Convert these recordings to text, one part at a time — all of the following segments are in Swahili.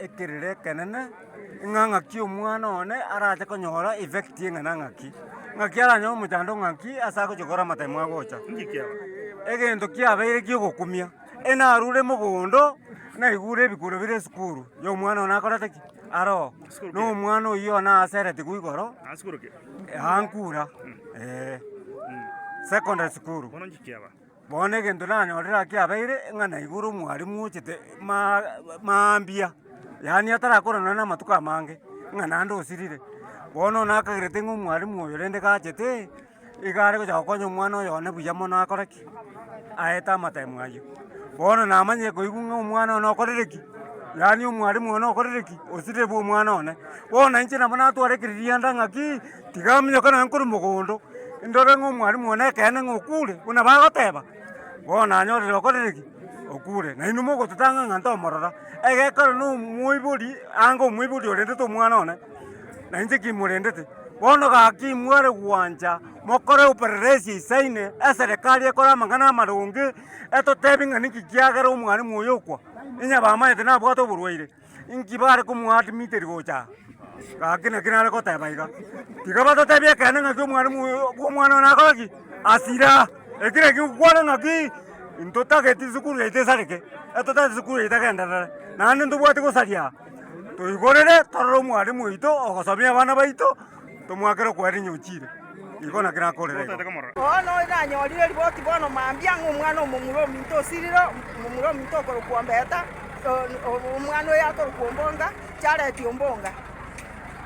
ekirire kenene ng'ang'aki omwana one arache konyora effect eng'ana ng'aki ng'aki aranyora omochando ng'aki ase agochikora amatemo agocha egento kiabeire kiogokumia enarure mogondo naigure ebikuro bire esukuru ya omwana one akorete ki aro na omwana oyio one asereti goigoro ankura secondary school bono egento nanyorera kiabeire ng'a naigure omwarimu ochete mambia yaani atarakorana na amatuko amange ng'a naende osirire bono nakagirete ng'a omwarimu oyo rende gachete iga are gocha gokonya omwana oyo one buya mono akore ki aete amatemo aywo bono namanyire koigwa ng'a omwana one okorire ki yaani omwarimu one okorire ki osirire bwa omwana one bono inche nabo natwarekereria anda ng'aki tiga minyoka naye nkore mogondo ndore ng'a omwarimu one ekene ng'a okure buna bagoteba bono nanyorire okorire ki okure nainwe mogototanga ng'a ntomorora egekora na omoibori anga omoibori orendete omwana one na inche kimorendete bono gaki mware gwanja mokore upelelezi isaine eserikali ekora amang'ana amaronge etotebi ng'a niki kiagera omwarimu oyo okwa inya bamaete nabwate oborwaire inki bare komwadmiteri gocha gaki naki nare goteba iga tiga batotebia ekene ng'aki omwarimu oyo bwa omwana one akora ki asira ekire kigokwana ng'aki ntotageti sukuru yaito esareke etotageti sukuru yaito egenderere naende ntobwati gosaria toigorere torore omwarimu oito ogosomia abana baito tomwakere kwerinya ochire iko naki nakorere bono nanyorire riboti bono mambia ng'a omwana omomura ominto osirire omomura ominto okorokwa mbeta omwana oyo akorokwa ombonga chareti ombonga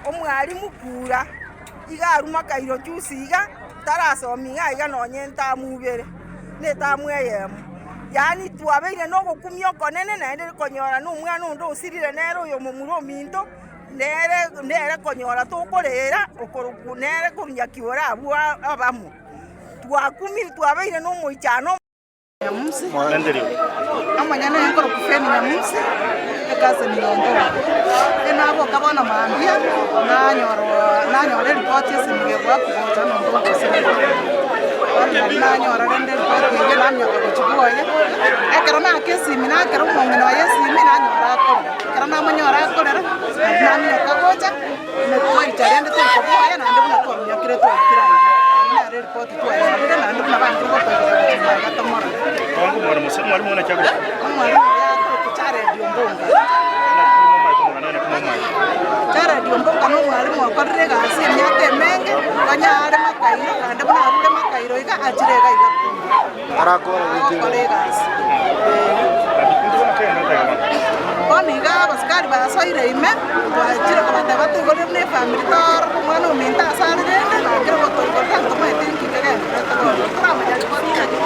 omwarimu kura iga aruma kairo chusi iga tarasomi ng'a iga nonye entamu ibere na etamu eyemo yaani twabeire nogokumia okonene naende konyora na omwana onde osirire nere oyo omomura ominto nere konyora tokorera okoroku nere korunya kiora abwa abamo twakumire twabeire nomoichano amanyana yankoro kufeni na musi ekase milongo enabo kabona mambia nanyora ripoti esimige kwa kugocha nondo nanyora rende ripoti ege namyoka kuchibuoye ekero nakesimi nakero omong'ina wa yesimi nanyora akoro ekero namanyora akorera namyoka gocha netwaicha rende toikoboya naende buna twamyokire twaikirana nare ripoti twairire naende buna bangire gotoigera gatomora mwarimu one chagura omwarimu yakoro kucharedi ombonga charedi ombonga n'omwarimu okorire egasi emiaka emenge konyare makairo naende buna arure makairo iga achire iga akore egasi bono iga abasikari basoire ime twachire kobateba toigorire na efamiri torora omwana ominto ase are rende nangire gotoigorera ntomaete nkike genderete bono toramanya ripoti yake